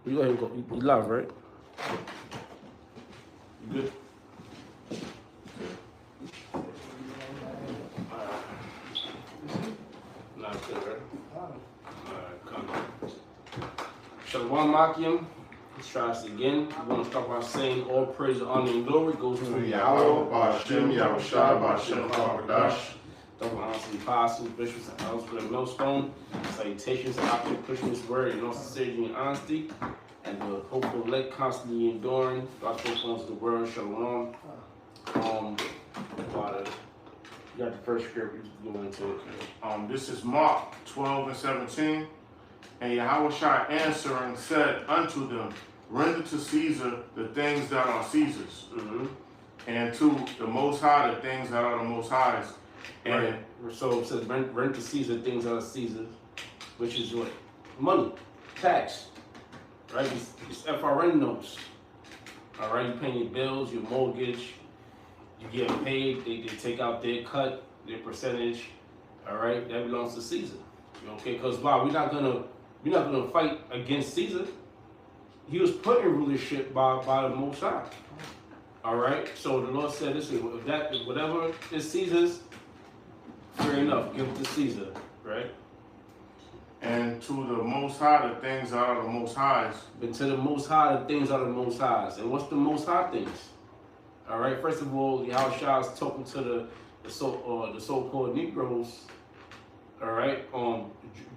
You go ahead and go. You live, right? You good? Not good, right? Alright, come on. Shalom Makim. Let's try this again. We're going to start by saying all praise, honor, and glory goes to Yahweh, Ba'ashem, Yahushua, Ba'ashem, Kwakadash. Double honors and apostles, bishops, and elders with a millstone. Salutations and option pushing this word in all sincerity and honesty. And the hopeful elect constantly enduring. God's faithfulness to the world. Shalom. You got the first script, you go into it. This is Mark 12 and 17. And Yahushua answering said unto them, render to Caesar the things that are Caesar's, and to the Most High the things that are the Most High's. And right. So it says rent to Caesar things that are Caesar's, which is what? Money, tax, right? It's FRN notes. All right, you're paying your bills, your mortgage, you get paid, they take out their cut, their percentage, all right? That belongs to Caesar. Okay, because why? We're not gonna fight against Caesar. He was put in rulership by the Most High. All right. So the Lord said, "Listen, if whatever is Caesar's, fair enough. Give it to Caesar." Right. And to the Most High the things that are the Most High's. And to the Most High the things are the Most High's. And what's the Most High things? All right. First of all, Yahushua is talking to the so-called Negroes. All right.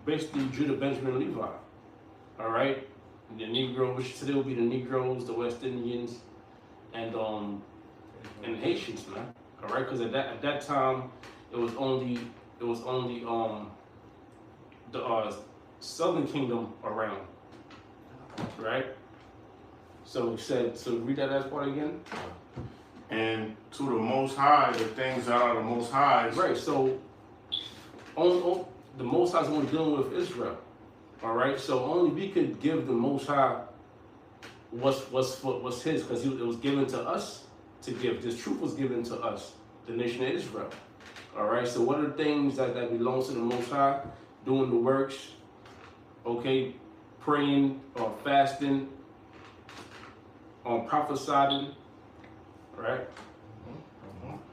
Basically Judah, Benjamin, Levi. All right. The Negroes, which today will be the Negroes, the West Indians, and Haitians, man. All right, because at that time it was only the Southern Kingdom around, right? So he said. So read that last part again. And to the Most High the things that are the Most High's. Right. So the Most High is only dealing with Israel. All right, so only we could give the Most High what's His, because it was given to us to give. This truth was given to us, the nation of Israel. All right, so what are the things that belongs to the Most High? Doing the works, okay, praying or fasting, prophesying, right?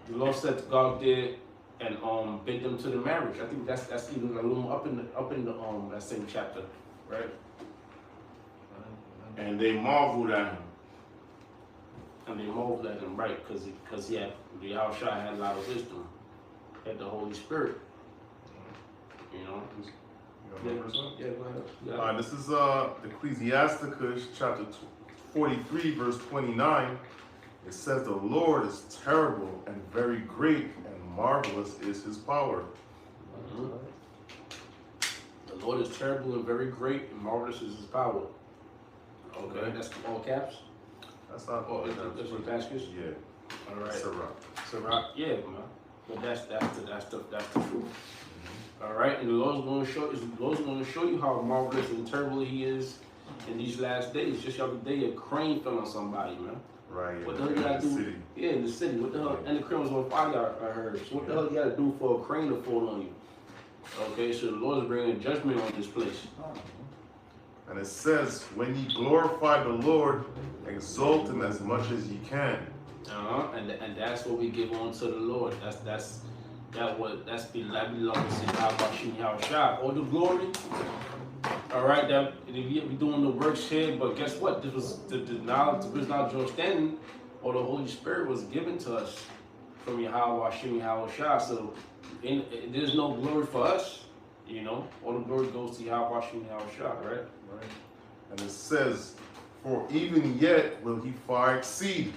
The Lord said to God there and bid them to the marriage. I think that's even a little up in the that same chapter, right? And they marveled at him. And they marveled at him, right? Because the Yahushua had a lot of wisdom, had the Holy Spirit, you know. Yeah, go ahead. Yeah. This is Ecclesiasticus chapter 43, verse 29. It says, the Lord is terrible and very great, and marvelous is his power. The Lord is terrible and very great, and marvelous is his power. Okay, that's all caps? That's not all caps. That's your baskets? Yeah. All right. Sirach. Yeah, man. But that's the truth. All right, and the Lord's going to show you how marvelous and terrible he is in these last days. Just the other day, a crane fell on somebody, man. Right. What the hell you gotta do? City. Yeah, in the city. What the hell? And the crane was on fire, I heard. So what the hell you gotta do for a crane to fall on you? Okay, so the Lord is bringing judgment on this place. And it says, when ye glorify the Lord, exalt him as much as ye can. And that's what we give on to the Lord. That belongs to Yahushua. All the glory. All right, that we doing the works here, but guess what? This was the knowledge, the wisdom, knowledge, understanding, or the Holy Spirit was given to us from Yahweh, Yahushua. So there's no glory for us, you know. All the glory goes to Yahweh, Yahushua, right? Right. And it says, for even yet will he far exceed.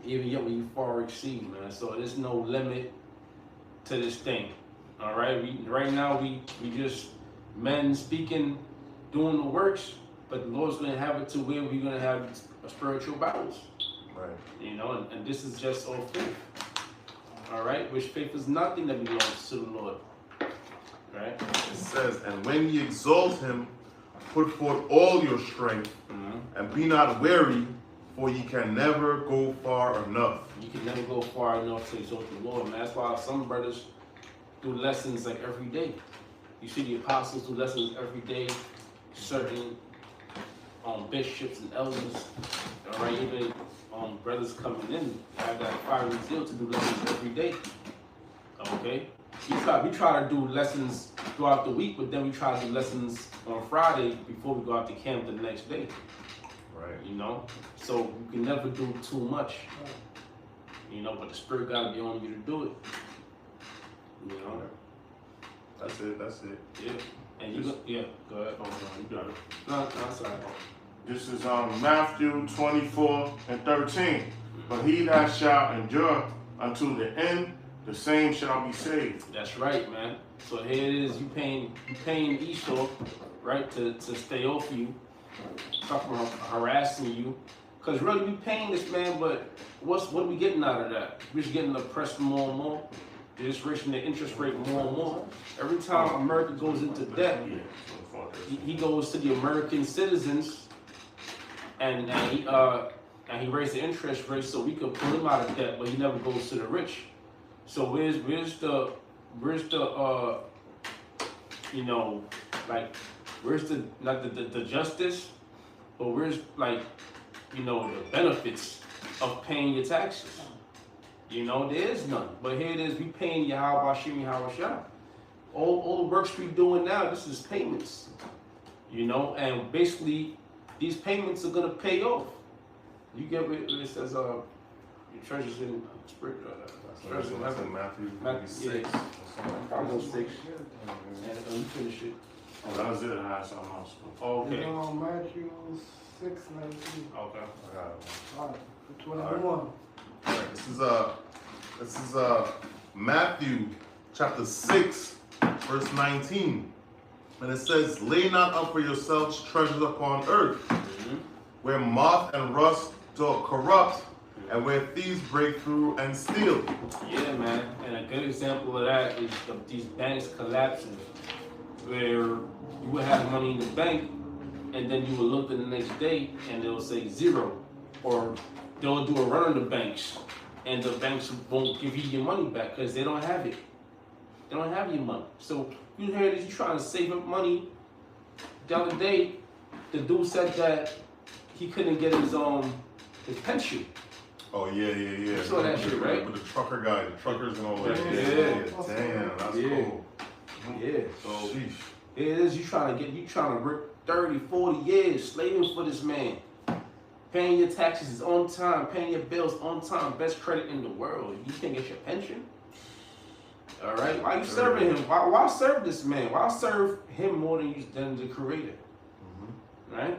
Even yet will you far exceed, man. So there's no limit to this thing. All right. Right now we just men speaking, doing the works, but the Lord's going to have it to where we're going to have spiritual battles. Right. You know, and this is just all faith. All right, which faith is nothing that belongs to the Lord. Right. It says, and when ye exalt him, put forth all your strength, and be not weary, for ye can never go far enough. You can never go far enough to exalt the Lord, man. That's why some brothers do lessons like every day. You see the apostles do lessons every day, certain bishops and elders, all right, even brothers coming in, have that fiery zeal to do lessons every day. Okay, we try to do lessons throughout the week, but then we try to do lessons on Friday before we go out to camp the next day. Right. You know, so you can never do too much. You know, but the Spirit gotta be on you to do it. You know. That's it. That's it. Yeah. And you go ahead. Oh, no, you got it. No, sorry. This is Matthew 24:13. But he that shall endure unto the end, the same shall be saved. That's right, man. So here it is. You paying Esau, right, to stay off you, talking about harassing you. Cause really we paying this man, but what are we getting out of that? We're just getting oppressed more and more. They're just raising the interest rate more and more. Every time America goes into debt, he goes to the American citizens and he raised the interest rate so we could pull him out of debt, but he never goes to the rich. So where's the you know, like where's the not the justice, but where's like, you know, the benefits of paying your taxes? You know, there is none. But here it is, we paying Yahweh Hashem Yahweh. All the works we doing now, this is payments. You know, and basically these payments are gonna pay off. You get what it says, your treasures in spirit. That's in Matthew 6. Almost 6. And you finish it. Oh, that was it. I had something else. Okay. It's on Matthew 6:19. Okay. I got it. All right, 21. Alright, this is Matthew chapter 6, verse 19. And it says, lay not up for yourselves treasures upon earth, where moth and rust do corrupt, and where thieves break through and steal. Yeah, man. And a good example of that is these banks collapsing, where you would have money in the bank, and then you will look the next day and they'll say 0, or they'll do a run on the banks, and the banks won't give you your money back because they don't have it. They don't have your money. So you hear this, you trying to save up money. The other day, the dude said that he couldn't get his pension. Oh yeah. You saw that shit, right? With the trucker guy, the truckers and all that. Yeah. Damn, that's Yeah. cool. Yeah. So Sheesh. here it is, you trying to work 30, 40 years slaving for this man. Paying your taxes on time, paying your bills on time, best credit in the world. You can't get your pension. All right, why you serving him? Why serve this man? Why serve him more than the Creator? Right.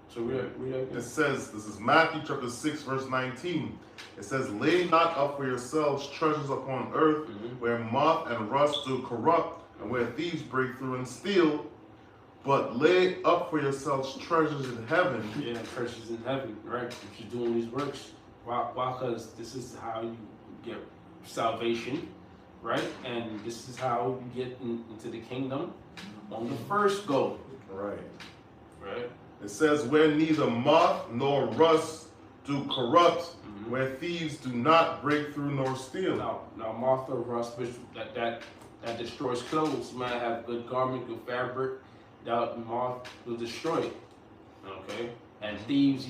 So read that. It says, this is Matthew chapter 6, verse 19. It says, lay not up for yourselves treasures upon earth, where moth and rust do corrupt, and where thieves break through and steal. But lay up for yourselves treasures in heaven. Yeah, treasures in heaven, right? If you're doing these works, why? Because this is how you get salvation, right? And this is how you get into the kingdom on the first go. Right. Right. It says, where neither moth nor rust do corrupt, where thieves do not break through nor steal. Now moth or rust, which that destroys clothes. You might have good garment, good fabric. That moth will destroy it. Okay? And thieves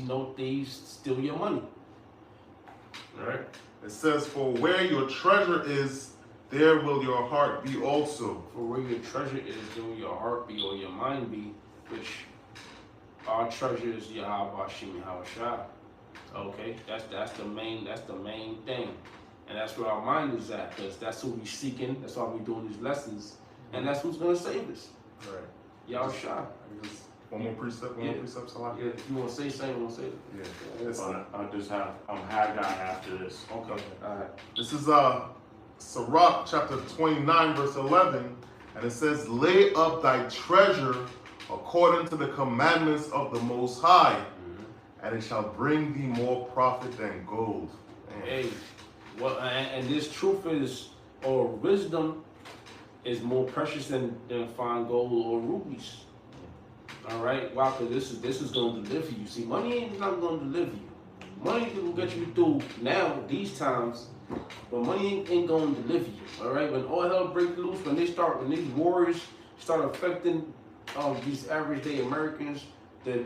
steal your money. Right? It says, for where your treasure is, there will your heart be also. For where your treasure is, there will your heart be or your mind be, which our treasure is Yahweh Hashem Yahweh. Okay? That's the main thing. And that's where our mind is at, because that's who we're seeking, that's why we're doing these lessons, and that's who's gonna save us. Right. Y'all shy. One more precept, Salah. Yeah, if you want to say something, you want to say it. I just have Haggai after this. Okay. All right. This is Sirach chapter 29, verse 11, and it says, lay up thy treasure according to the commandments of the Most High, and it shall bring thee more profit than gold. Man. Hey, well, and this truth is, or wisdom is more precious than fine gold or rubies. All right, why? Because this is going to deliver you. See, money ain't not going to deliver you. Money can get you through now these times, but money ain't going to deliver you. All right, when all hell breaks loose, when these wars start affecting these average day Americans, the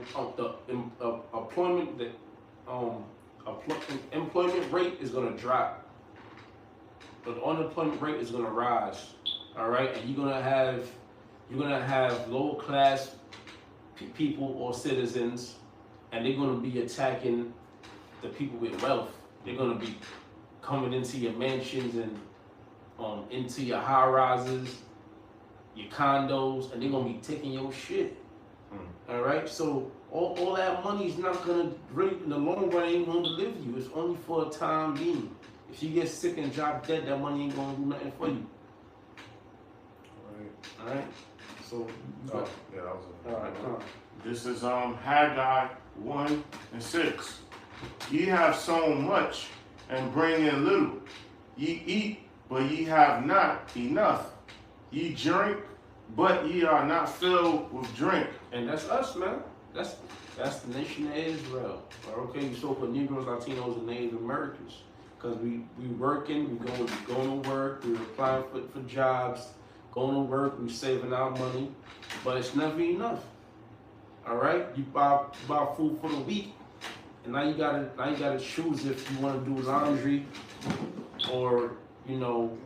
employment rate is gonna drop, but the unemployment rate is gonna rise. All right, and you're gonna have lower class people or citizens, and they're gonna be attacking the people with wealth. They're gonna be coming into your mansions and into your high rises, your condos, and they're gonna be taking your shit. All right, so all that money is not gonna really, in the long run, ain't gonna deliver you. It's only for a time being. If you get sick and drop dead, that money ain't gonna do nothing for you. All right. So. Oh, yeah, that was it. All right. This is Haggai 1:6. Ye have sown much and bring in little. Ye eat, but ye have not enough. Ye drink, but ye are not filled with drink. And that's us, man. That's the nation of Israel. Okay, you spoke with Negroes, Latinos, and Native Americans. Because we working, we going to work, we applying for jobs, going to work, we saving our money, but it's never enough. All right, you buy food for the week, and now you gotta choose if you want to do laundry, or you know.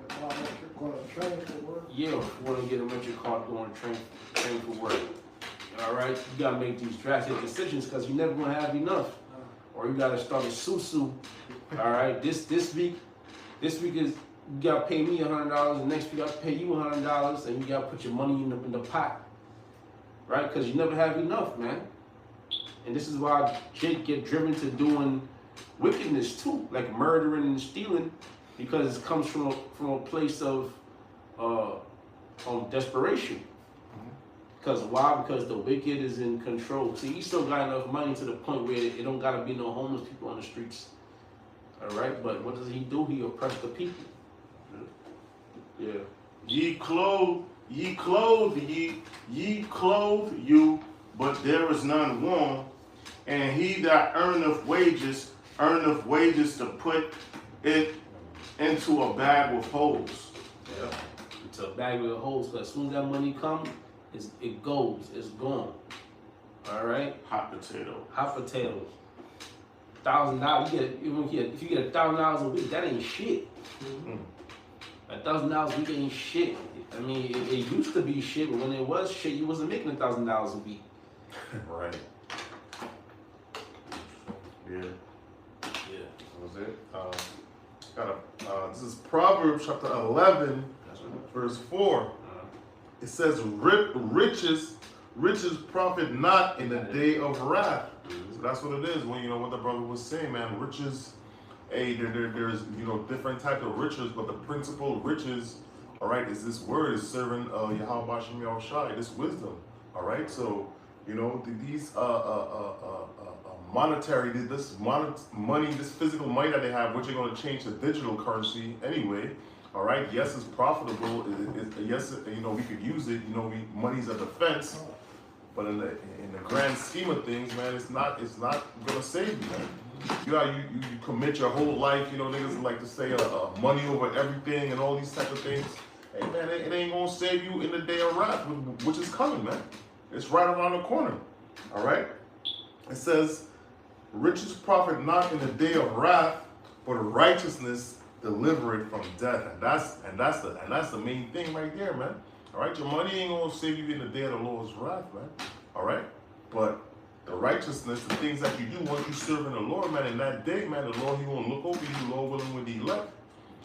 Yeah, if you want to get a rental car, going to train for work. All right, you gotta make these drastic decisions because you're never gonna have enough, or you gotta start a susu. All right, this week is you gotta pay me $100, and next week I pay you $100, and you gotta put your money in the pot, right? Because you never have enough, man. And this is why Jake get driven to doing wickedness too, like murdering and stealing, because it comes from a place of desperation. Because why? Because the wicked is in control. See, he still got enough money to the point where it don't gotta be no homeless people on the streets. All right, but what does he do? He oppresses the people. Yeah. Ye clothe you, but there is none warm. And he that earneth wages to put it into a bag with holes. Yeah. Into a bag with holes. Because as soon as that money comes, it goes. It's gone. All right. Hot potato. Hot potatoes. $1,000. If you get $1,000 a week, that ain't shit. $1,000 a week ain't shit. I mean, it used to be shit, but when it was shit, you wasn't making $1,000 a week. Right. Yeah. Yeah. That was it. This is Proverbs chapter 11, verse 4. It says, riches profit not in the day of wrath. So that's what it is. When what the brother was saying, man, riches. Hey, there's different types of riches, but the principal riches, all right, is this word is serving Yahweh Bashem Yahushai, this wisdom, all right. So these monetary, money, this physical money that they have, which are going to change to digital currency anyway. All right. Yes, it's profitable. Yes, we could use it. Money's a defense, but in the grand scheme of things, man, it's not gonna save you, man. You commit your whole life. Niggas like to say money over everything and all these type of things. Hey, man, it ain't gonna save you in the day of wrath, which is coming, man. It's right around the corner. All right. It says, riches profit not in the day of wrath, but righteousness deliver it from death, and that's the main thing right there, man. All right, your money ain't gonna save you in the day of the Lord's wrath, man. All right, but the righteousness, the things that you do once you serve in the Lord, man, in that day, man, the Lord, He gonna look over you, Lord willing, with the elect.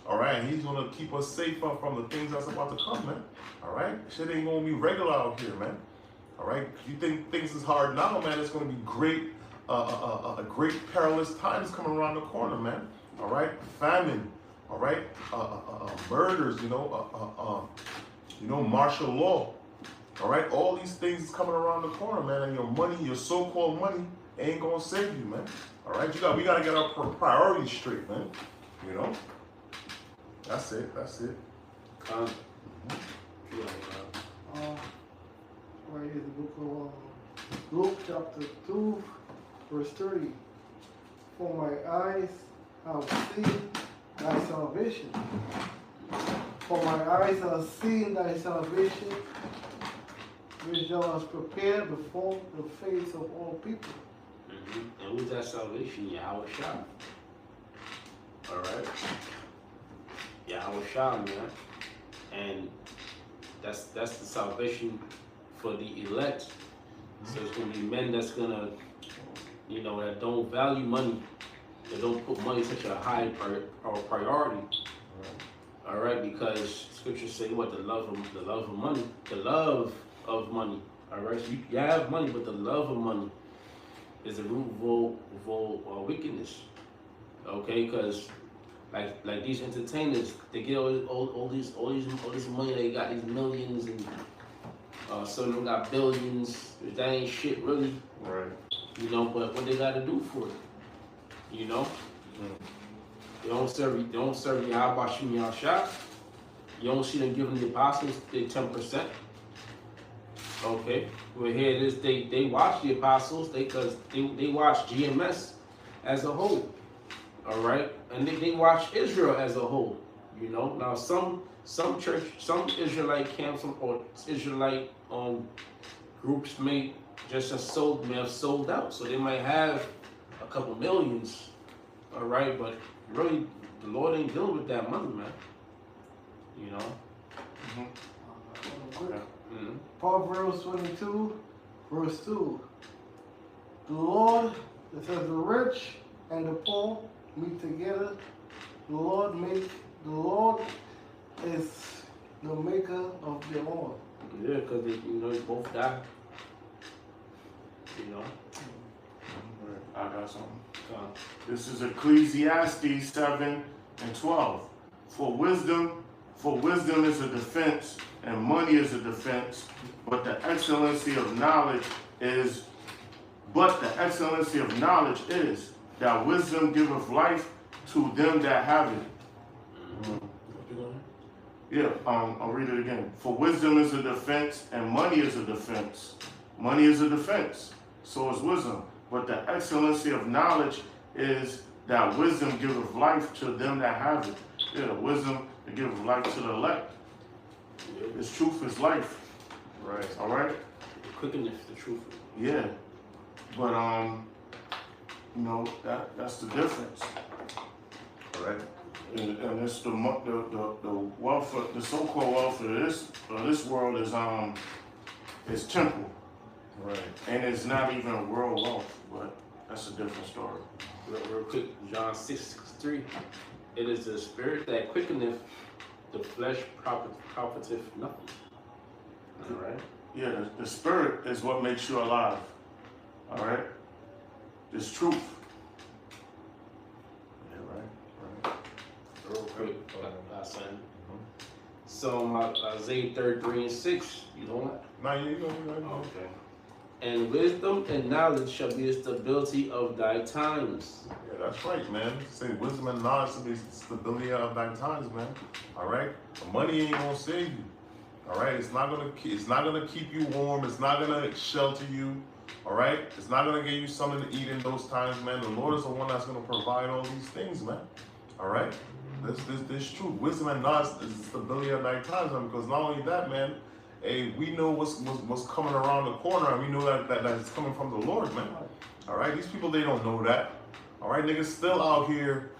All right, and He's gonna keep us safe from the things that's about to come, man. All right, shit ain't gonna be regular out here, man. All right, you think things is hard now, man? It's gonna be great, a great perilous times coming around the corner, man. All right, famine. All right, murders, martial law. All right, all these things is coming around the corner, man. And your money, your so-called money, ain't gonna save you, man. All right, we gotta get our priorities straight, man. That's it. Right here, the book of Luke, chapter 2, verse 30. For my eyes have seen thy salvation. For my eyes have seen thy salvation, which thou hast prepared before the face of all people. And who's that salvation? Yahweh Shah. Alright? Yahweh Shah, man. And that's the salvation for the elect. So it's gonna be men that's gonna, you know, that don't value money, that don't put money such a high priority. Alright, because scriptures say what? The love of money. The love of money. Alright, so you have money, but the love of money is the root of all wickedness. Okay, because like these entertainers, they get all this money, they got these millions, and some of them got billions. That ain't shit really. Right. You know, but what they gotta do for it? You know? They don't serve Yahweh Shem Yahshua. You don't see them giving the apostles their 10%. Okay. Well, here it is. They watch the apostles because they watch GMS as a whole. All right, and they watch Israel as a whole. You know, now some church, some Israelite camps or Israelite groups may have sold out, so they might have a couple millions. All right, but really, the Lord ain't dealing with that money, man. You know. Proverbs 22, verse 2. The Lord, it says, the rich and the poor meet together. The Lord is the maker of them all. Yeah, because they both die. You know. I got something. This is Ecclesiastes 7:12. For wisdom is a defense, and money is a defense, but the excellency of knowledge is that wisdom giveth life to them that have it. Yeah, I'll read it again. For wisdom is a defense, and money is a defense. Money is a defense, so is wisdom. But the excellency of knowledge is that wisdom giveth life to them that have it. Yeah, wisdom to give life to the elect. This truth is life. Right. All right? Quickeneth, the truth. Yeah. But you know, that's the difference. Right. And it's the wealth of, the so-called wealth of this world is temporal. Right. And it's not even world wealth, but that's a different story. Real quick, John 6:3. It is the spirit that quickeneth, the flesh profiteth nothing. All right? Yeah, the spirit is what makes you alive. All right? This truth. Yeah, right. Real quick, last sentence. So Isaiah 33:6. You know what? Now you know. Okay. And wisdom and knowledge shall be the stability of thy times. Yeah, that's right, man. Say wisdom and knowledge to be stability of thy times, man. All right. The money ain't gonna save you. All right. It's not gonna keep you warm. It's not gonna shelter you. All right. It's not gonna give you something to eat in those times, man. The Lord is the one that's gonna provide all these things, man. All right. This true. Wisdom and knowledge is the stability of thy times, man. Because not only that, man. Hey, we know what's coming around the corner, and we know that it's coming from the Lord, man. All right, these people, they don't know that. All right, niggas still out here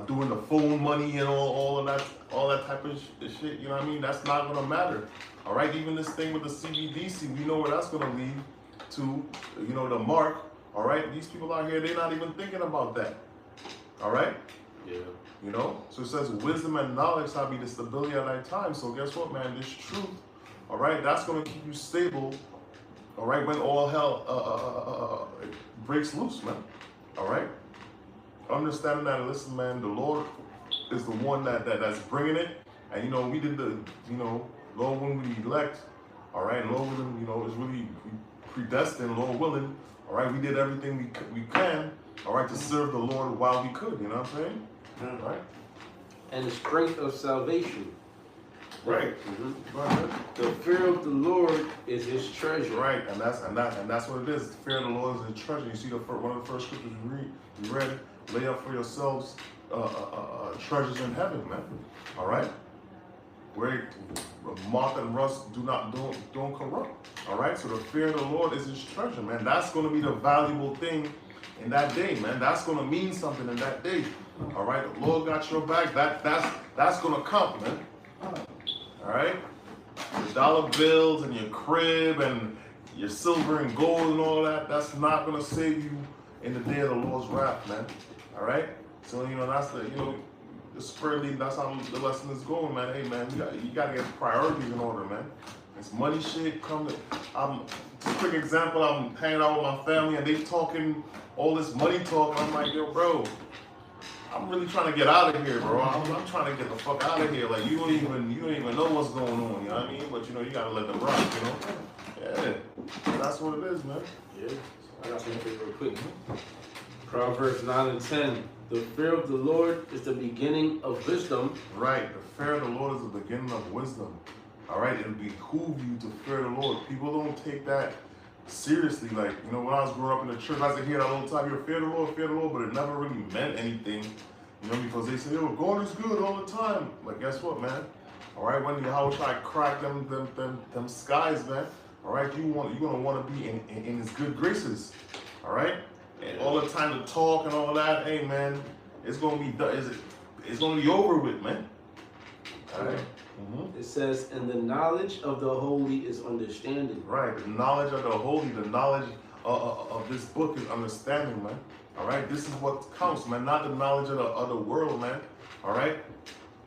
doing the phone money and all that type of shit. You know what I mean? That's not gonna matter. All right, even this thing with the CBDC, we know where that's gonna lead to. You know, the mark. All right, these people out here, they're not even thinking about that. All right. Yeah. You know, so it says wisdom and knowledge shall be the stability of thy time. So guess what, man? This truth, all right, that's going to keep you stable, all right, when all hell breaks loose, man. All right? Understanding that, listen, man, the Lord is the one that's bringing it. And, you know, we did Lord, when we elect, all right, Lord willing, you know, it's really predestined, Lord willing, all right, we did everything we can, all right, to serve the Lord while we could, you know what I'm saying? Yeah. Right? And the strength of salvation. Right. Mm-hmm. The fear of the Lord is his treasure. Right, and that's what it is. The fear of the Lord is a treasure. You see one of the first scriptures we read, lay up for yourselves treasures in heaven, man. All right? Where moth and rust don't corrupt. All right, so the fear of the Lord is his treasure, man. That's going to be the valuable thing in that day, man. That's going to mean something in that day. All right, the Lord got your back. That's going to count, man. All right, your dollar bills and your crib and your silver and gold and all that. That's not going to save you in the day of the Lord's wrath, man. All right, so that's the spirit lead. That's how the lesson is going, man. Hey, man, you got to get priorities in order, man. This money shit just a quick example, I'm hanging out with my family and they talking all this money talk. I'm like, yo, bro, I'm really trying to get out of here, bro. I'm trying to get the fuck out of here. Like, you don't even know what's going on, you know what I mean? But you gotta let them rock, Yeah. That's what it is, man. Yeah. I got something real quick. Proverbs 9 and 10. The fear of the Lord is the beginning of wisdom. Right. The fear of the Lord is the beginning of wisdom. All right, it'll behoove you to fear the Lord. People don't take that seriously. Like, when I was growing up in the church, I used to hear that all the time, fear the Lord, but it never really meant anything, because they say, God is good all the time. But guess what, man? All right, when Yahweh try to crack them skies, man, all right, you're going to want to be in his good graces, all right? And all the time to talk and all that, hey, man, it's going to be done. It's going to be over with, man. All right. Mm-hmm. It says, and the knowledge of the holy is understanding. Right, the knowledge of the holy, the knowledge of this book is understanding, man. All right, this is what counts, man, not the knowledge of the other world, man. All right.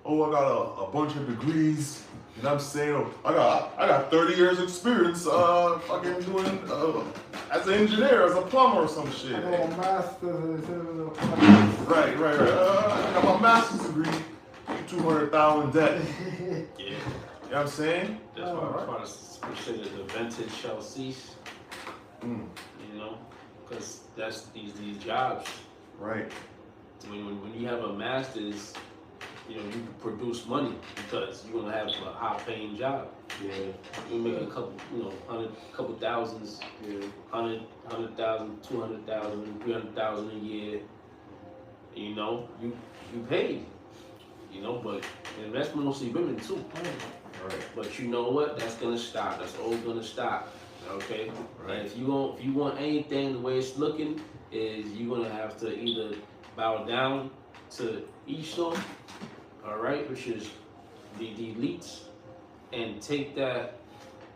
Oh, I got a bunch of degrees. You know what I'm saying? Oh, I got 30 years experience, fucking doing as an engineer, as a plumber or some shit. I got a master's. Right. I got my master's degree. 200,000 debt. Yeah. You know what I'm saying? That's why I say that the vintage shall cease. Because that's these jobs. Right. When you have a master's, you can produce money because you're gonna have a high-paying job. Yeah. You make a couple, couple thousands, 100,000, 200,000, 300,000 a year. You paid. But and that's mostly women too. Right. But you know what? That's gonna stop. That's all gonna stop. Okay. Right. And if you want anything the way it's looking, is you're gonna have to either bow down to Esau, all right, which is the elites, and take that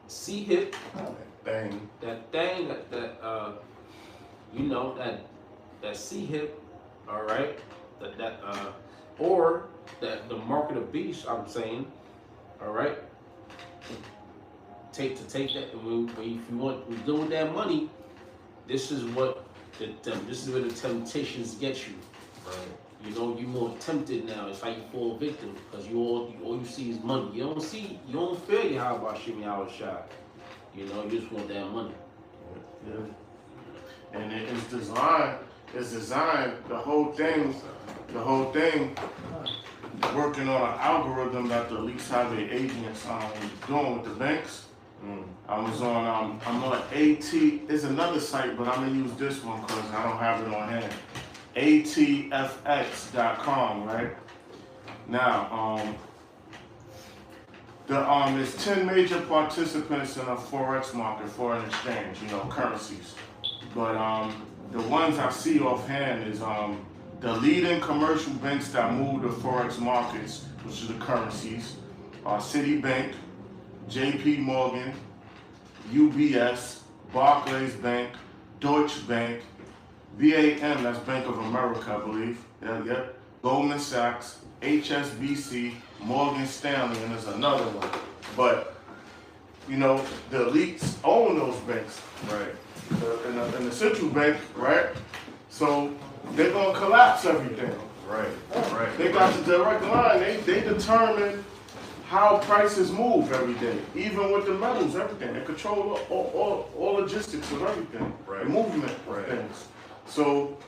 C-hip, That C-hip, all right, or that the mark of the beast, I'm saying, all right. Take that, and if you want to deal with that money, this is where the temptations get you. Right. You're more tempted now. It's like you fall victim because all you see is money. You don't feel your how about shimmy how it's shot. You just want that money. Yeah. And it's designed. The whole thing. Working on an algorithm that the elites have their agents doing with the banks. I was on, I'm on AT, it's another site, but I'm gonna use this one because I don't have it on hand. ATFX.com, right? Now, there's 10 major participants in a forex market, foreign exchange, currencies. But the ones I see offhand is the leading commercial banks that move the forex markets, which are the currencies, are Citibank, JP Morgan, UBS, Barclays Bank, Deutsche Bank, BAM, that's Bank of America, I believe, Goldman Sachs, HSBC, Morgan Stanley, and there's another one. But, the elites own those banks, right? And the central bank, right? So they're gonna collapse everything. Right. They got the direct line. They determine how prices move every day, even with the metals, everything. They control all logistics of everything, right. The movement of things. So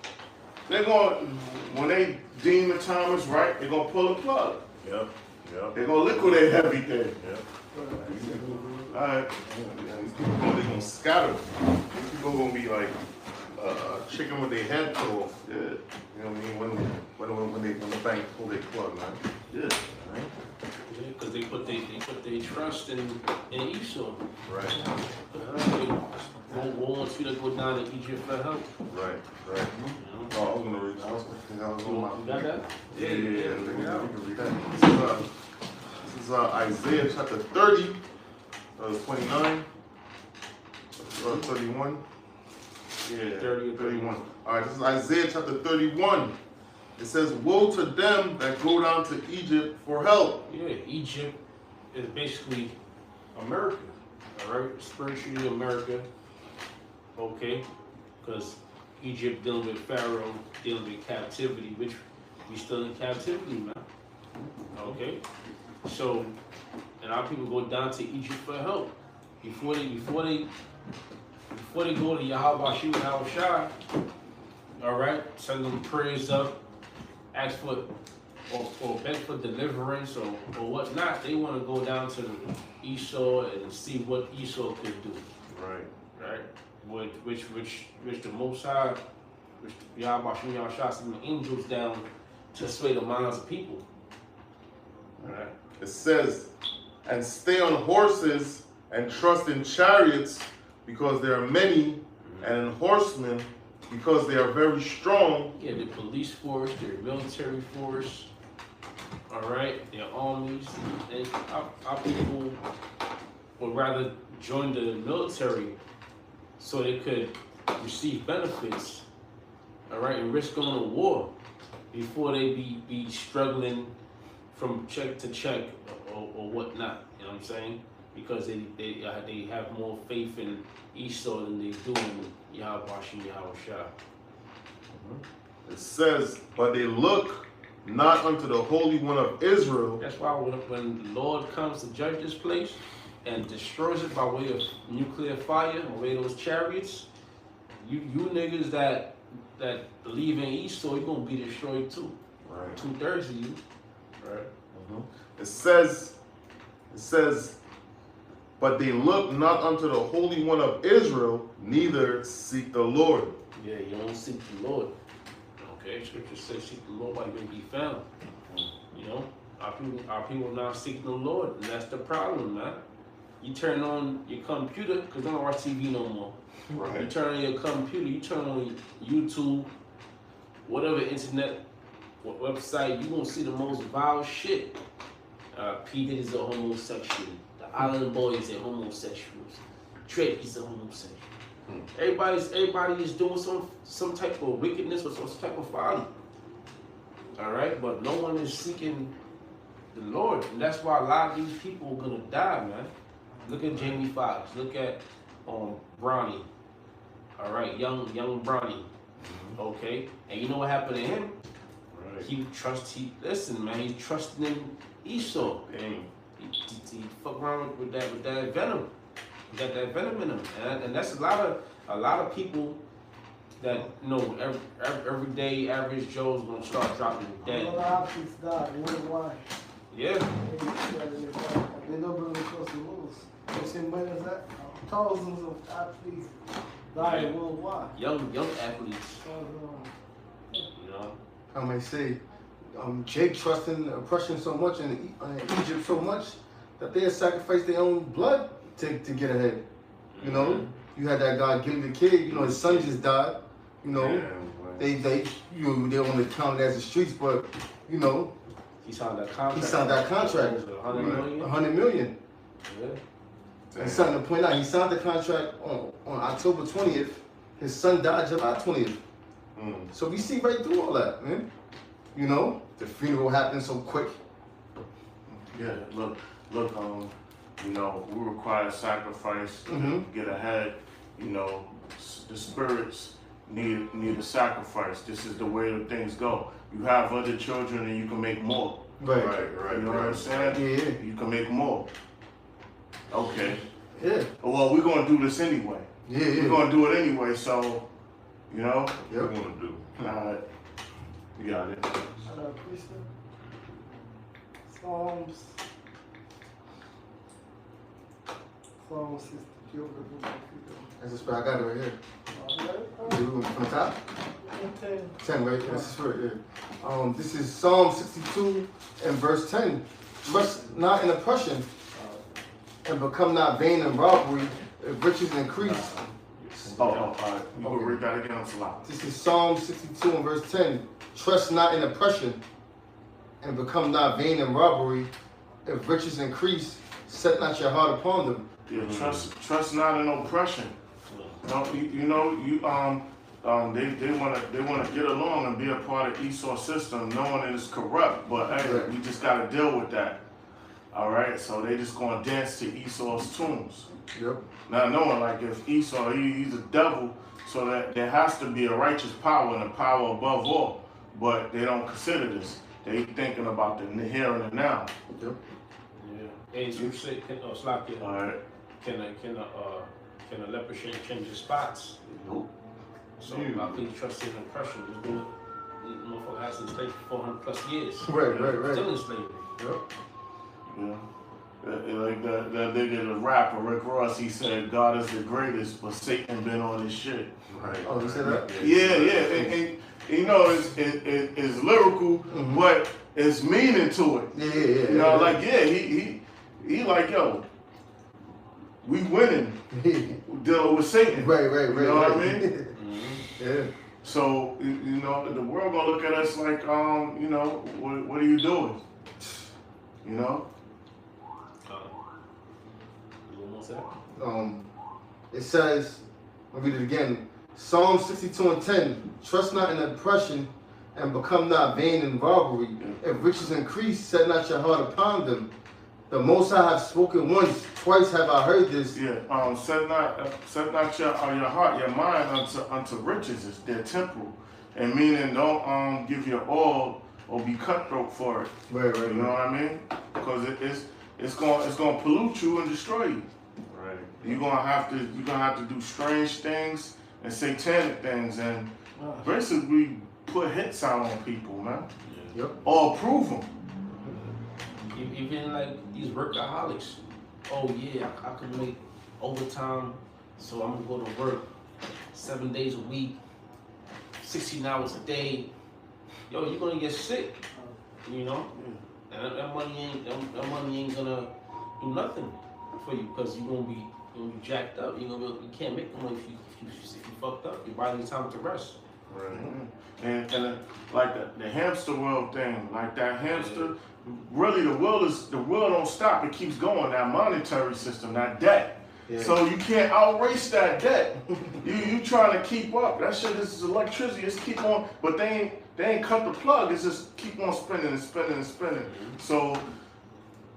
they're going, when they deem the time is right, they're gonna pull the plug. Yep. They're gonna liquidate everything. Yep. All right. These people they're gonna scatter. These people are gonna be like chicken with their head cut off. Yeah. You know what I mean? When the bank pull their plug, man. Yeah. Right. Because they put their trust in Esau. Right. wants you to go down to Egypt for help. Right. You know? Oh, I was gonna read that. I was You on my. got that? Yeah. Check it out. We can read that. This is Isaiah chapter 30, 29, 31. Yeah, 30 or 31. All right, this is Isaiah chapter 31. It says, "Woe to them that go down to Egypt for help." Yeah, Egypt is basically America, all right? Spiritually America, okay? Because Egypt dealing with Pharaoh, dealing with captivity, which we still in captivity, man. Okay? So, and our people go down to Egypt for help. Before they go to Yahweh Shua and Al Shai, all right? Send them prayers up, ask for or beg for deliverance or whatnot. They want to go down to Esau and see what Esau could do. Right? Which the Most High, which Yahweh Shua shot some angels down to sway the minds of people. Right? It says, "And stay on horses and trust in chariots, because there are many, and in horsemen, because they are very strong." Yeah, the police force, their military force, all right, their armies. Our people would rather join the military so they could receive benefits, all right, and risk going to war before they be struggling from check to check or whatnot. You know what I'm saying? Because they have more faith in Esau than they do in Yahweh and Yahweh Shah. It says, "But they look not unto the Holy One of Israel." That's why when the Lord comes to judge this place and destroys it by way of nuclear fire, by way of those chariots, you niggas that believe in Esau, you're gonna be destroyed too. Right. 2/3 of you. Right. It says, "But they look not unto the Holy One of Israel, neither seek the Lord." Yeah, you don't seek the Lord. Okay, scripture says seek the Lord while you may be found. You know, our people are not seeking the Lord, and that's the problem, man. You turn on your computer, because I don't watch TV no more. Right. You turn on your computer, you turn on YouTube, whatever internet website, you're gonna see the most vile shit. P. Diddy's a homosexual. The Island Boys are homosexuals. Drake is a homosexual. Everybody is doing some type of wickedness or some type of folly. All right, but no one is seeking the Lord, and that's why a lot of these people are gonna die, man. Look at Jamie Foxx. Look at Bronny. All right, young Bronny. Okay, and you know what happened to him? Right. Listen, man. He's trusting in Esau. Dang. He fuck around with that venom. He got that venom in him, and that's a lot of people that everyday average Joe's gonna start dropping dead. A lot of athletes died. You wonder why? Yeah. They nobody across the rules. You see when is that? Thousands of athletes died worldwide. Young athletes. You know. I may say, Jake trusting oppression so much in Egypt so much that they had sacrificed their own blood to get ahead. You know, you had that guy giving the kid. You know, his son just died. You know, they don't want to count it as the streets, but you know, he signed that contract. $100 million. $100 million. Yeah. And something to point out, he signed the contract on October 20th. His son died July 20th. So we see right through all that, man. You know, the funeral happened so quick. Yeah, look, you know, we require sacrifice to get ahead. You know, the spirits need a sacrifice. This is the way that things go. You have other children and you can make more. Right. You know what I'm saying? Yeah. You can make more. Okay. Yeah. Well, we're gonna do this anyway. Yeah. We're gonna do it anyway, so, you know? What are we gonna do? You got it. Psalms 62. That's just, I got it right here. From the top? 10, right? That's right there. This is Psalm 62 and verse 10. Trust not in oppression, and become not vain in robbery. If riches increase, all right. You can read that again, Salah. This is Psalm 62 and verse 10. Trust not in oppression, and become not vain in robbery. If riches increase, set not your heart upon them. Yeah, trust not in oppression. No, they wanna get along and be a part of Esau's system, knowing it is corrupt. But hey, we just gotta deal with that. All right, so they just gonna dance to Esau's tunes. Yep. Not knowing like if Esau he's a devil, so that there has to be a righteous power and a power above all. But they don't consider this. They thinking about the here and the now. Yep. Yeah. Hey, so you say, Slack, All right. can a leprosy change his spots? Nope. So I think trust in oppression. Just do it. The motherfucker has enslaved for 400 plus years. Right. Still enslaved. Yep. Yeah. Like that nigga, the rapper Rick Ross, he said God is the greatest, but Satan been on his shit. Right. Oh, you said that? Yeah. And you know, it's lyrical, but it's meaning to it. Yeah. You know, like he like, yo, we winning dealing with Satan. Right. You know what I mean? Yeah. So you know, the world gonna look at us like, you know, what are you doing? You know? It says, I'll read it again. Psalm 62 and 10. Trust not in oppression, and become not vain in robbery. If riches increase, set not your heart upon them. The Most High have spoken once, twice have I heard this. Yeah. Set not your heart, your mind unto riches. They're temporal, and meaning don't give your all or be cutthroat for it. Right. You know what I mean? Because it's gonna pollute you and destroy you. Right. You're gonna have to do strange things and satanic things and basically put hits out on people, man. Yep. Or approve them. Even like these workaholics. Oh yeah, I could make overtime, so I'm gonna go to work 7 days a week, 16 hours a day. Yo, you're gonna get sick, you know. And that money ain't gonna do nothing for you because you're gonna be jacked up. You can't make the money if you fucked up. Your body needs time to rest. Right. And like the hamster wheel thing, like that hamster. Really, the wheel don't stop. It keeps going. That monetary system, that debt. Yeah. So you can't outrace that debt. you trying to keep up. That shit is electricity. It's keep on, but they ain't cut the plug. It's just keep on spinning and spinning and spinning. So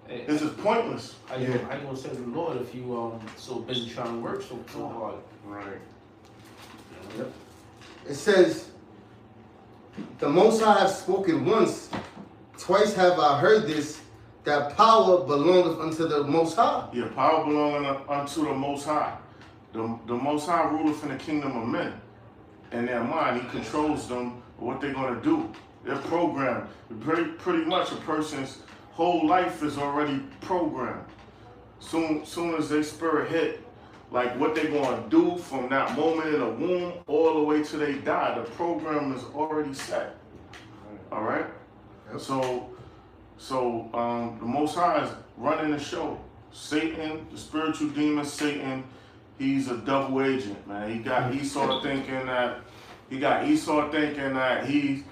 it's just pointless. How you gonna serve the Lord if you so busy trying to work so hard? Right. Yep. It says, the Most High have spoken once, twice have I heard this, that power belongeth unto the Most High. Yeah, power belonging unto the Most High. The Most High ruleth in the kingdom of men. In their mind, He controls them, what they're going to do. They're programmed. Pretty much a person's whole life is already programmed. Soon as their spirit hit, like what they're going to do from that moment in the womb all the way till they die, the program is already set. All right? Yep. So the Most High is running the show. Satan, the spiritual demon Satan, he's a double agent, man. He got Esau thinking that he's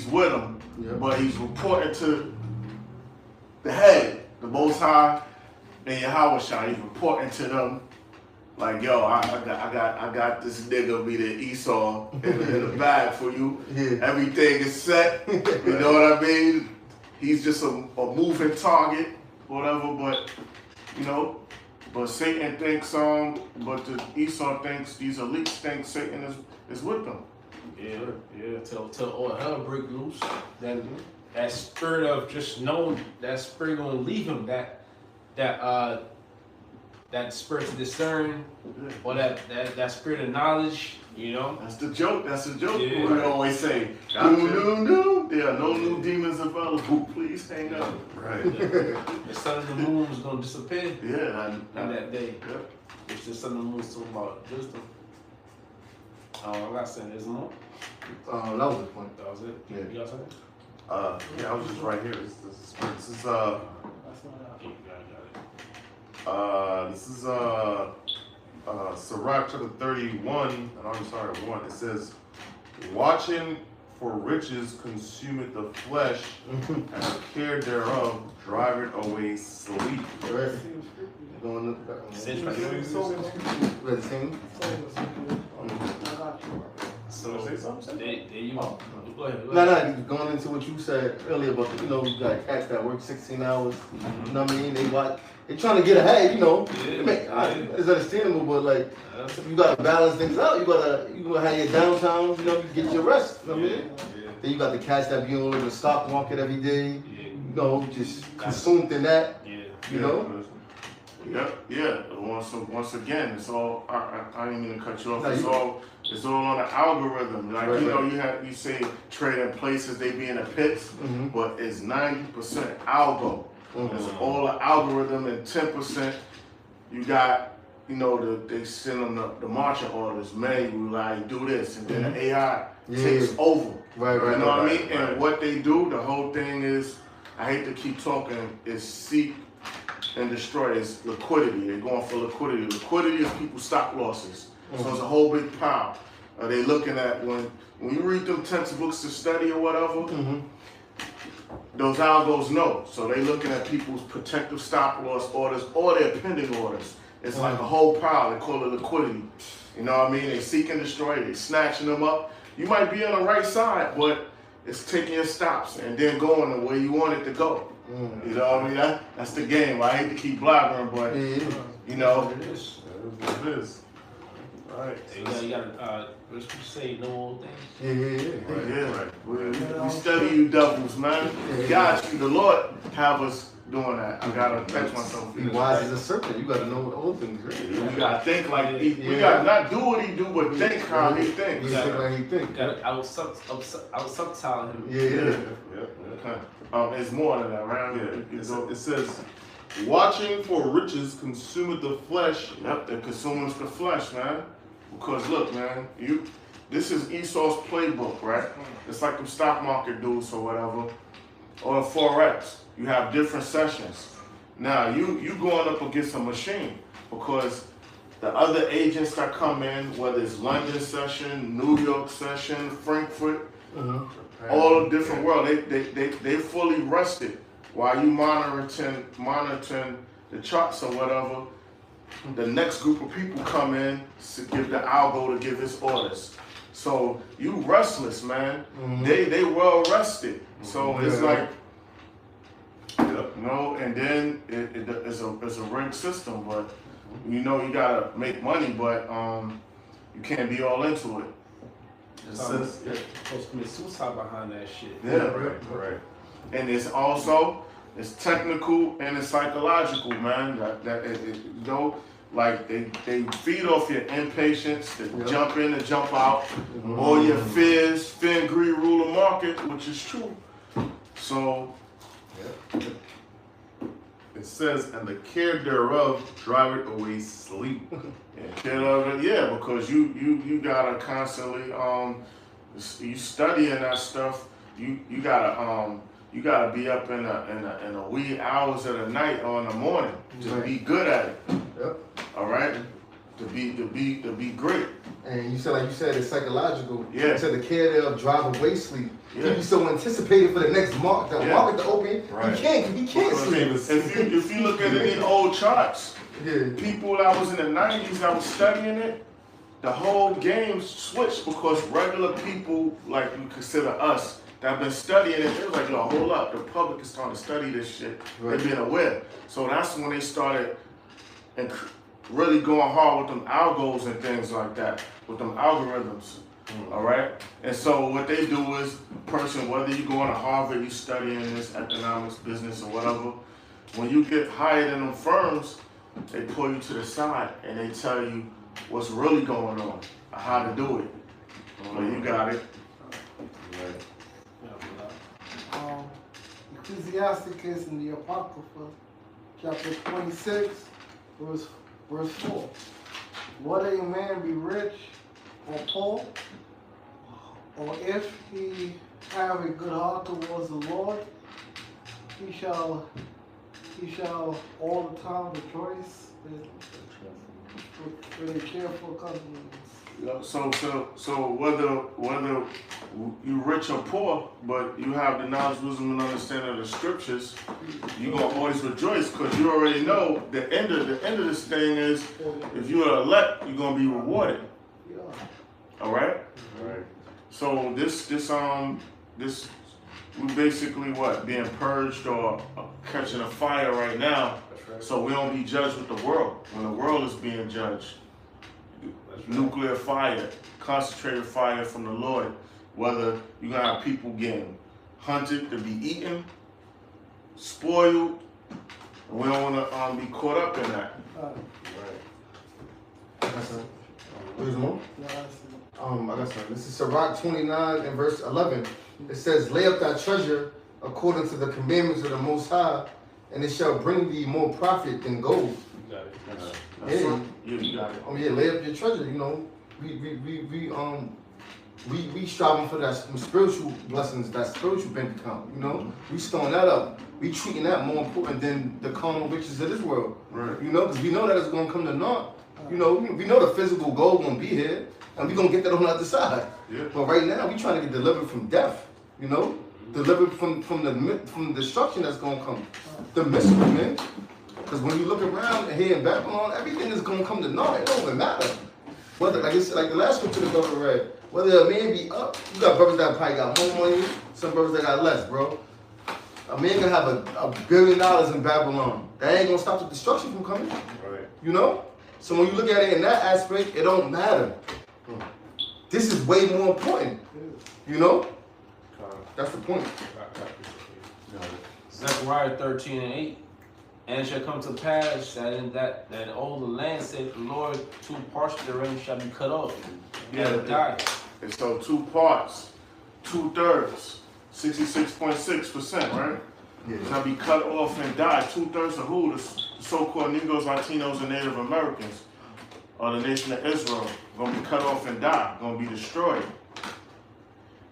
with him, Yep. but he's reporting to the head, the Most High, and Yahweh Shah. He's reporting to them like, yo, I got this nigga be the Esau in the bag for you. Yeah. Everything is set. You know what I mean? He's just a moving target, whatever. But you know, but Satan thinks but the Esau thinks, these elites think Satan is with them. Yeah. Till all hell break loose. Then that spirit of just knowing, that spirit gonna leave him. That spirit to discern, or that spirit of knowledge, you know. That's the joke. Yeah. We always say, Gotcha. no. There are no new demons available. Please hang up. Right. The sun and the moon is gonna disappear Yeah. on that day. Yeah. Which the sun and the moon is talking about wisdom. I got something. There's more. That was the point. That was it. Yeah. You got something? Yeah, I was just right here. This is That's not Yeah, you got it. this is Sirach chapter 31, and I'm sorry, 1, it says, watching for riches consumeth the flesh, and the care thereof driveth away sleep. Right. Going Since Read the same. So say something? there you go. Go ahead. No, no, going into what you said earlier about, you know, you got cats that work 16 hours, you know what I mean? They trying to get ahead, you know. It's understandable, but like, you gotta balance things out. You gotta have your downtime, you know, you get your rest, you know what I mean? Then you got the cats that be all over the stock market every day, you know, just consumed in that, you know? Yeah. Once again, it's all. I ain't mean to cut you off. No, It's all on the algorithm. Like Right, you know, right. you say trading places, they be in the pits, Mhm. but it's 90% algo. Mhm. It's all the algorithm, and 10% you got. You know, they send them the marching orders, manual, like do this, and then the AI takes over. Right, You know what I mean? right. And what they do, the whole thing is, I hate to keep talking, is seek and destroy is liquidity. They're going for liquidity. Liquidity is people's stop losses. So it's a whole big pile. They looking at when you read them textbooks to study or whatever, those algos know. So they looking at people's protective stop loss orders or their pending orders. It's like a whole pile. They call it liquidity. You know what I mean? They seek and destroy. They snatching them up. You might be on the right side, but it's taking your stops and then going the way you want it to go. You know what I mean? That's the game. I hate to keep blabbering, but you know. It is. It is. Alright. You gotta, what you say, no old things. Yeah. We study you devils, man. God, the Lord have us doing that. I gotta catch myself. Be wise as a serpent. You gotta know what all things, right? We gotta think like he. We gotta not do what he do, but think how he thinks. You think like he think. I was subtile him. Yeah. Okay. It's more than that, right? It says, watching for riches consumeth the flesh. Yep, it consumes the flesh, man. Because look, man, this is Esau's playbook, right? It's like them stock market dudes or whatever, or Forex. You have different sessions. Now you going up against a machine because the other agents that come in, whether it's London session, New York session, Frankfurt, all the different world, they fully rested while you monitoring the charts or whatever. The next group of people come in to give the algo to give his orders. So you restless, man. They well rested. So it's like, you know, and then it's a rigged system, but you know you gotta make money, but you can't be all into it. It says, Supposed to commit suicide behind that shit. Yeah, right. And it's technical and it's psychological, man. You know, like they feed off your impatience, to jump in and jump out, or your fears. Fear and greed rule the market, which is true. So It says, and the care thereof driveth away sleep. Because you gotta constantly you studying that stuff. You gotta be up in the wee hours of the night or in the morning to be good at it. All right, to be great. And you said it's psychological. Yeah. You said the care thereof drive away sleep. Yeah. You be so anticipated for the next market to open. Right. He can't sleep. If you look at any old charts, people that was in the 90s that was studying it, the whole game switched because regular people, like you consider us, that have been studying it, it was like, yo, hold up, the public is starting to study this shit. Right. They've been aware. So that's when they started really going hard with them algos and things like that, with them algorithms. All right? And so what they do is, person, whether you going to Harvard, you studying this economics, business, or whatever, when you get hired in them firms, they pull you to the side and they tell you what's really going on, how to do it. Well, you got it. Ecclesiasticus in the Apocrypha, chapter 26, verse 4. Whether a man be rich or poor, or if he have a good heart towards the Lord, he shall all the time rejoice really careful companies. So whether you rich or poor, but you have the knowledge, wisdom, and understanding of the scriptures, you're gonna always rejoice because you already know the end of this thing is if you are elect, you're gonna be rewarded. Yeah. All right. Right. So this we basically what being purged or catching a fire right now. That's right. So we don't be judged with the world when the world is being judged. That's right. Nuclear fire, concentrated fire from the Lord. Whether you're gonna have people getting hunted to be eaten, spoiled, and we don't wanna be caught up in that. Right. That's it. There's more? Yeah, I see. I got some. This is Sirach 29 and verse 11. It says, lay up thy treasure according to the commandments of the Most High, and it shall bring thee more profit than gold. You got it. That's Yeah. right. Yeah, you got it. Oh yeah, lay up your treasure. You know, we striving for that some spiritual blessings, that spiritual bank account. You know, we storing that up. We treating that more important than the carnal riches of this world. Right. You know, because we know that it's gonna come to naught. You know, we know the physical gold gonna be here, and we gonna get that on the other side. Yeah. But right now, we trying to get delivered from death. You know, delivered from the destruction that's gonna come. The mystery, man. Because when you look around here in Babylon, everything is gonna come to naught. It don't even matter. Whether like it's like the last scripture the brother read, whether a man be up, you got brothers that probably got more money, some brothers that got less, bro. A man gonna have $1 billion in Babylon. That ain't gonna stop the destruction from coming. Right. You know? So when you look at it in that aspect, it don't matter. This is way more important. You know? That's the point. Zechariah 13 and 8. And it shall come to pass that in all the land, saith the Lord, 2 parts therein shall be cut off. Yeah, And die. And so 2 parts, 2/3, 66.6%, right? Yeah. Shall be cut off and die. 2/3 of who? The so-called Negroes, Latinos, and Native Americans, or the nation of Israel, gonna be cut off and die, gonna be destroyed.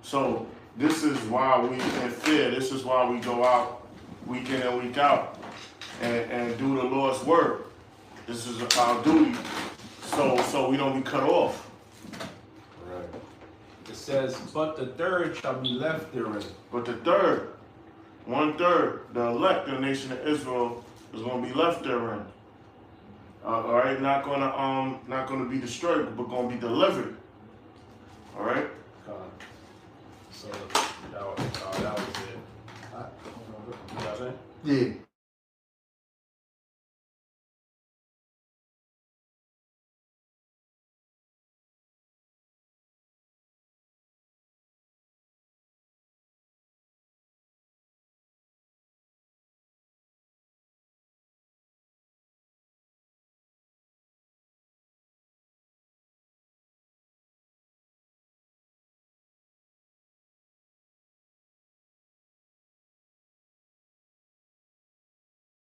So this is why we in fear. This is why we go out week in and week out and do the Lord's word. This is our duty, so we don't be cut off. Right. It says, but the third shall be left therein. But the third, 1/3, the elect, the nation of Israel, is going to be left therein. All right, not gonna be destroyed, but going to be delivered. All right. So that was it. You know what I'm saying? Yeah.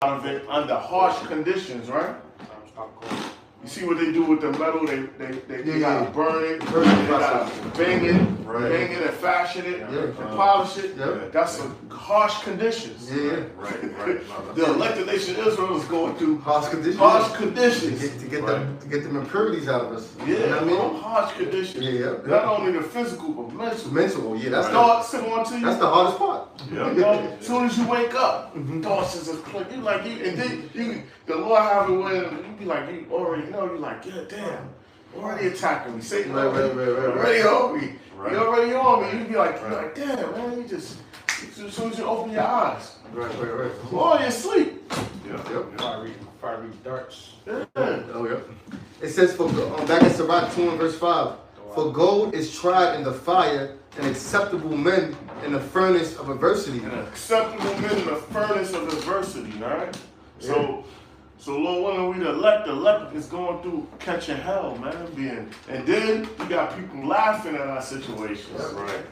Out of it under harsh conditions, right? You see what they do with the metal? They gotta burn it, they gotta bang it and fashion it, and polish it. Yeah. That's some harsh conditions. Yeah. Right. The elected nation of Israel is going through Harsh conditions. harsh conditions. To get them impurities out of us. Yeah, You know what I mean? harsh conditions. Yeah. Not only the physical, but mental. Mental, yeah, that's Thoughts come on to you. that's the hardest part. You know, as soon as you wake up, thoughts is click. You like you, and then you, the Lord have it when you be like you already know. You like, yeah, damn, already attacking me. Satan Right. already on me. Right. You already on me. You be like, damn, man, you just as soon as you open your eyes, Right. oh, you're asleep. Fiery darts. Yeah. Oh, yeah. It says, back in Sirach 2 and verse 5, for gold is tried in the fire, and acceptable men in the furnace of adversity. An acceptable men in the furnace of adversity, all right? So Lord willing, we the elect is going through catching hell, man, and then you got people laughing at our situations. Right.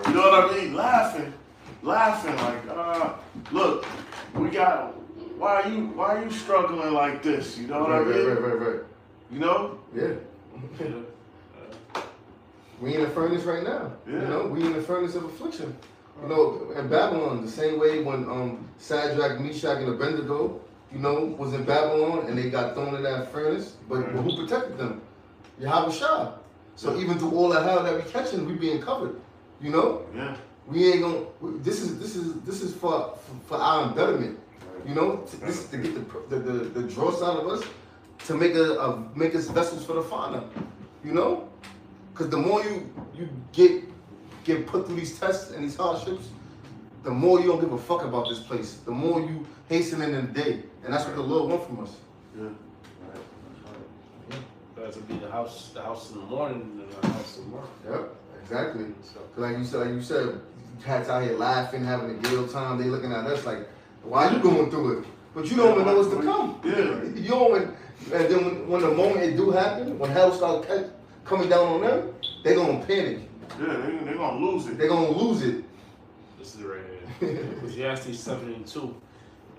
You know what I mean? Laughing like, look, we got, why are you struggling like this? You know what I mean? Right. You know? Yeah. We in the furnace right now. Yeah. You know, we in the furnace of affliction. You know, in Babylon, the same way when Shadrach, Meshach, and Abednego, was in Babylon and they got thrown in that furnace. But who protected them? Yahweh Shah. So even through all the hell that we catching, we being covered. Yeah. We ain't gonna. This is for our betterment. This is to get the dross out of us, to make make us vessels for the Father. Because the more you get put through these tests and these hardships, the more you don't give a fuck about this place. The more you hastening in the day, and that's what the Lord wants from us. Yeah. Better to be the house in the morning than the house tomorrow. Yep, exactly. So, Like you said, cats out here laughing, having a good old time. They looking at us like, why you going through it? But you don't even know what's to come. Yeah. You don't. And then when the moment it do happen, when hell start coming down on them, they gonna panic. Yeah, they're gonna lose it. They gonna lose it. this is right here. Ecclesiastes 7:2.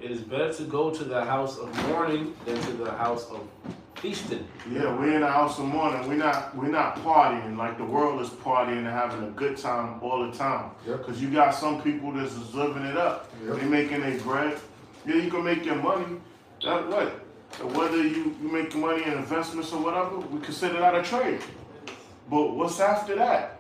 It is better to go to the house of mourning than to the house of feasting. Yeah, we're in the house of mourning. We're not partying like the world is partying and having a good time all the time. Yep. Cause you got some people that's just living it up. Yep. They making their bread. Yeah, you can make your money. That what? Whether you make your money in investments or whatever, we consider that a trade. But what's after that?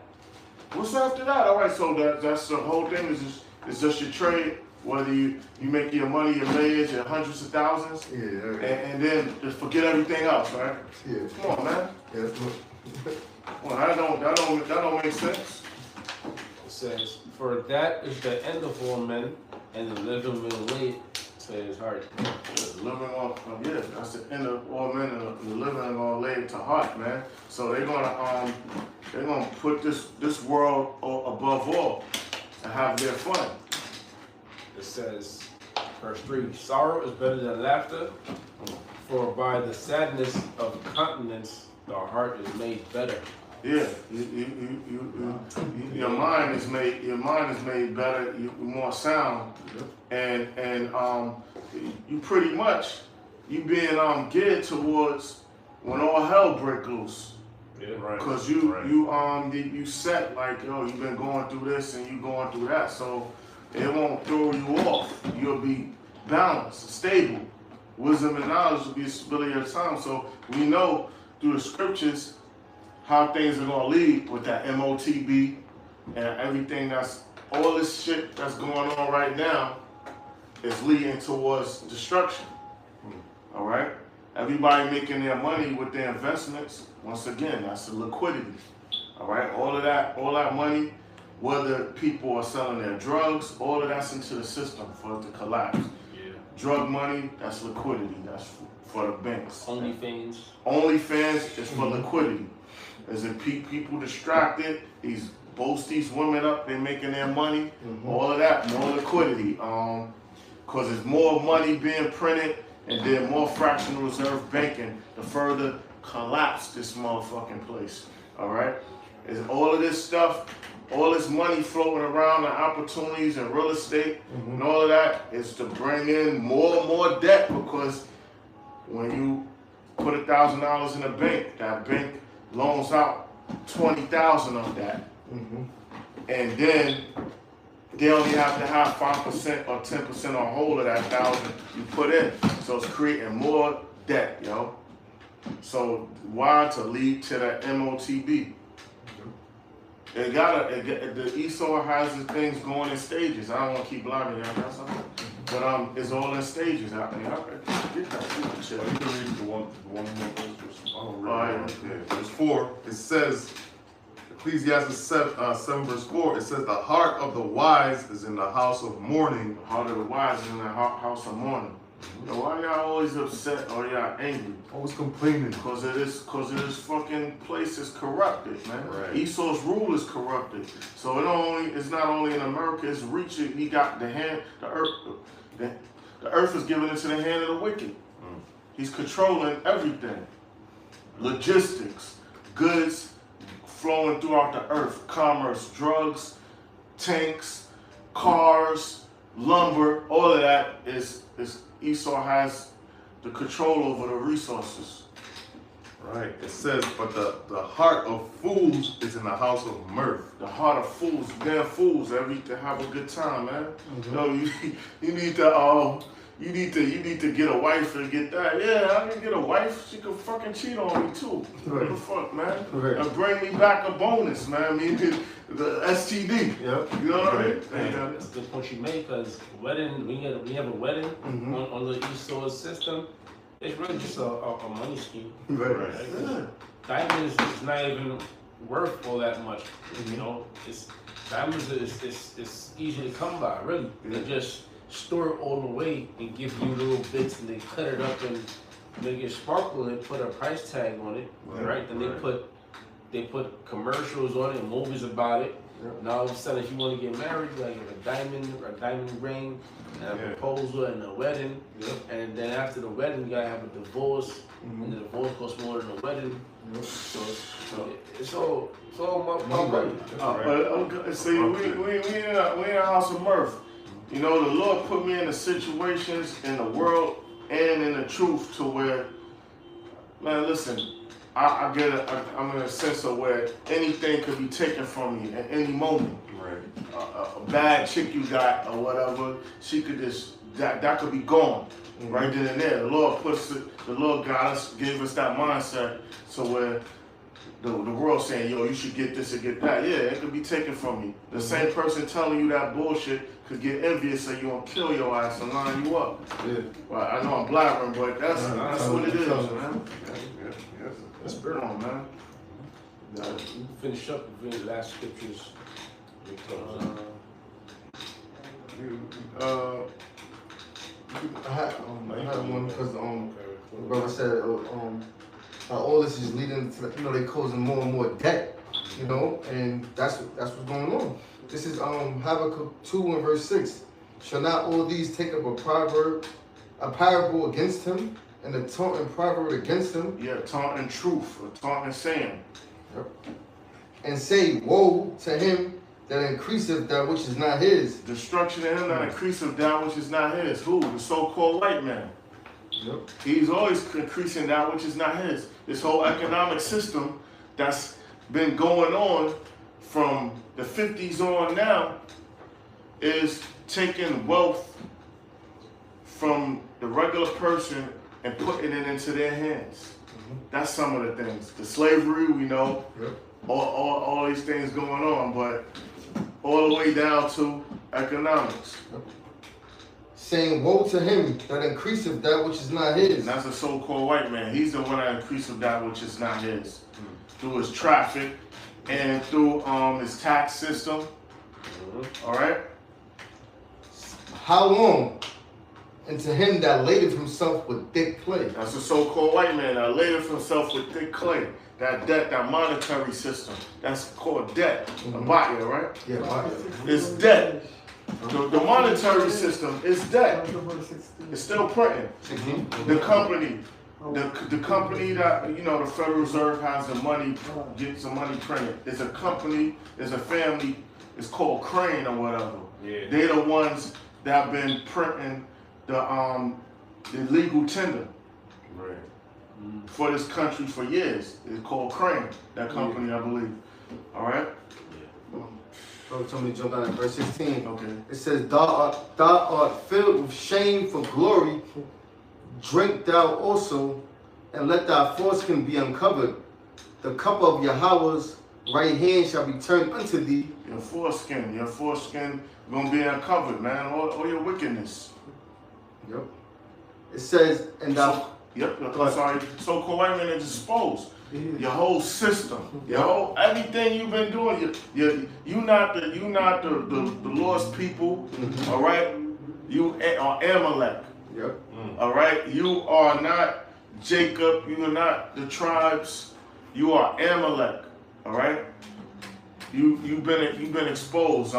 What's after that? All right, so that's the whole thing is just your trade. Whether you make your money, your millions, your hundreds of thousands, Yeah. and then just forget everything else, right? Yeah. Come on, man. Yeah. Well, that don't make sense. It says, for that is the end of all men, and the living will lay to his heart. That's the end of all men, and the living are gonna lay it to heart, man. So they're gonna put this world above all and have their fun. It says, verse 3, sorrow is better than laughter, for by the sadness of countenance the heart is made better. Yeah, your mind is made better, you're more sound, and you pretty much being geared towards when all hell breaks loose. Yeah, Right. Cause you set like, yo, you've been going through this and you going through that, so it won't throw you off. You'll be balanced, stable. Wisdom and knowledge will be a stability of time. So we know through the scriptures how things are gonna lead with that MOTB and everything all this shit that's going on right now is leading towards destruction. All right? Everybody making their money with their investments, once again, that's the liquidity. All right? All that money, whether people are selling their drugs, all of that's into the system for it to collapse. Yeah. Drug money, that's liquidity. That's for the banks. OnlyFans. OnlyFans is for liquidity. As in people distracted, these women up, they're making their money. All of that, more liquidity. Cause there's more money being printed and then more fractional reserve banking to further collapse this motherfucking place. All right? Is all of this stuff, all this money floating around, the opportunities in real estate and all of that is to bring in more and more debt, because when you put $1,000 in a bank, that bank loans out 20,000 of that. And then they only have to have 5% or 10% on hold of that 1,000 you put in. So it's creating more debt, yo. So why? To lead to that MOTB. The Esau has the things going in stages. I don't want to keep blabbing y'all, got something? But it's all in stages. I mean, I get that shit. You can read the one more verse. I'll read All it. right. Yeah, verse 4, it says, Ecclesiastes 7 verse 4, it says, the heart of the wise is in the house of mourning. The heart of the wise is in the house of mourning. So why y'all always upset or y'all angry? Always complaining. Cause of this fucking place is corrupted, man. Right. Esau's rule is corrupted. So it's not only in America, it's reaching. He got the earth is given into the hand of the wicked. He's controlling everything. Logistics, goods flowing throughout the earth, commerce, drugs, tanks, cars, lumber, all of that is Esau has the control over the resources. Right. It says, but the heart of fools is in the house of mirth. The heart of fools, damn fools, to have a good time, man. No, you need to you need to get a wife and get that. Yeah, I can get a wife. She could fucking cheat on me too. What the fuck, man? Right. And bring me back a bonus, man. I mean, the STD. Yep. You know what I mean? That's a good point you made, because wedding, when you have a wedding on the Esau system, it's really just a money scheme. Right. Yeah. Diamonds is not even worth all that much. You know, diamonds is easy to come by, really. They just store it all away and give you little bits, and they cut it up and make it sparkle and put a price tag on it, right? Then they put commercials on it and movies about it. Now all of a sudden, if you want to get married, you gotta get a diamond ring, and a proposal and a wedding, and then after the wedding, you gotta have a divorce, and the divorce costs more than the wedding. So it's all about money. See, we in a house of mirth. You know, the Lord put me in the situations in the world and in the truth to where, man, listen, I'm in a sense of where anything could be taken from me at any moment. Right. A bad chick you got or whatever, she could just, that could be gone right then and there. The Lord got us, gave us that mindset so where the world saying, yo, you should get this or get that. Yeah, it could be taken from you. The same person telling you that bullshit could get envious and you gonna kill your ass and line you up. Yeah. Well, I know I'm blabbering, but that's what it is, man. Yes. That's spirit on, man. We can finish up with the last scriptures. We close. I had one because the brother said all this is leading to, they causing more and more debt, and that's what's going on. This is Habakkuk 2 and verse 6. Shall not all these take up a parable against him, and a taunting proverb against him? Yeah, taunting truth, or taunting saying. Yep. And say, woe to him that increaseth that which is not his. Destruction to him that increaseth that which is not his. Who? The so-called white man. Yep. He's always increasing that which is not his. This whole economic system that's been going on from the 50s on now is taking wealth from the regular person and putting it into their hands. That's some of the things. The slavery, we know, all these things going on, but all the way down to economics. Saying, woe to him that increaseth that which is not his. And that's a so-called white man. He's the one that increaseth that which is not his. Through his traffic and through his tax system. All right? How long? And to him that ladeth himself with thick clay. That's a so-called white man that ladeth himself with thick clay. That debt, that monetary system. That's called debt. Abaya, right? Yeah, It's debt. The monetary system is debt. It's still printing. The company that, the Federal Reserve has the money, gets the money printed. It's a company, it's a family, it's called Crane or whatever. Yeah. They're the ones that have been printing the legal tender for this country for years. It's called Crane, that company, I believe. All right? Brother told me to jump down at verse 16. Okay. It says, thou art filled with shame for glory. Drink thou also, and let thy foreskin be uncovered. The cup of Yahweh's right hand shall be turned unto thee. Your foreskin gonna be uncovered, man. All your wickedness. Yep. It says, and thou... So-called white men is exposed. Your whole system, everything you've been doing. You not the Lord's people. All right. You are Amalek. Yep. All right. You are not Jacob. You are not the tribes. You are Amalek. All right. You've been exposed.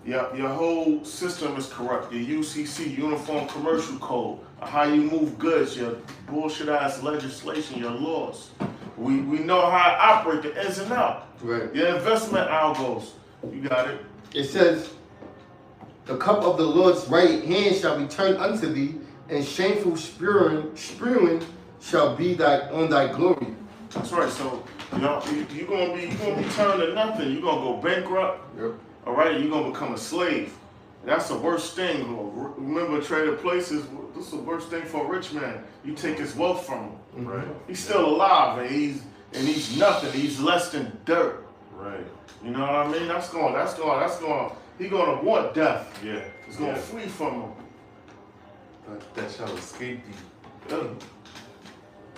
Your whole system is corrupt. Your UCC, Uniform Commercial Code, how you move goods, your bullshit ass legislation, your laws. We know how to operate the ins and out. Right. Your investment algos. You got it. It says, the cup of the Lord's right hand shall be turned unto thee, and shameful spewing shall be on thy glory. That's right. So you're gonna be turned to nothing. You're gonna go bankrupt. Yep. All right. You're gonna become a slave. That's the worst thing. Remember, Trader Places. this is the worst thing for a rich man. You take his wealth from him. Right. He's still alive, and he's nothing. He's less than dirt. Right. You know what I mean? He's gonna want death. Yeah. It's gonna Yeah. flee from him. That shall escape thee.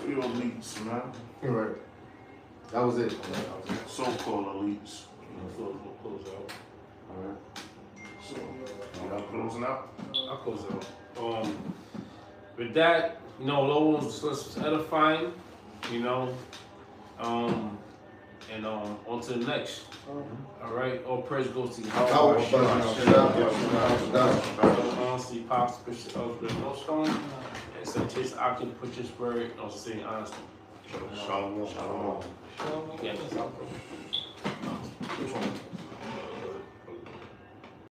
We elites, man. Right. That was it. So-called elites. We'll close out. Alright. So, y'all closing out? I'll close out. With that, you know, Lord was edifying, you know, and on to the next. All right, all praise goes to you. Honestly, Pops, Bishop Elizabeth, no stone, and sanctification, I can put your spirit, and also saying honestly. Shalom. Again, Shalom. which one?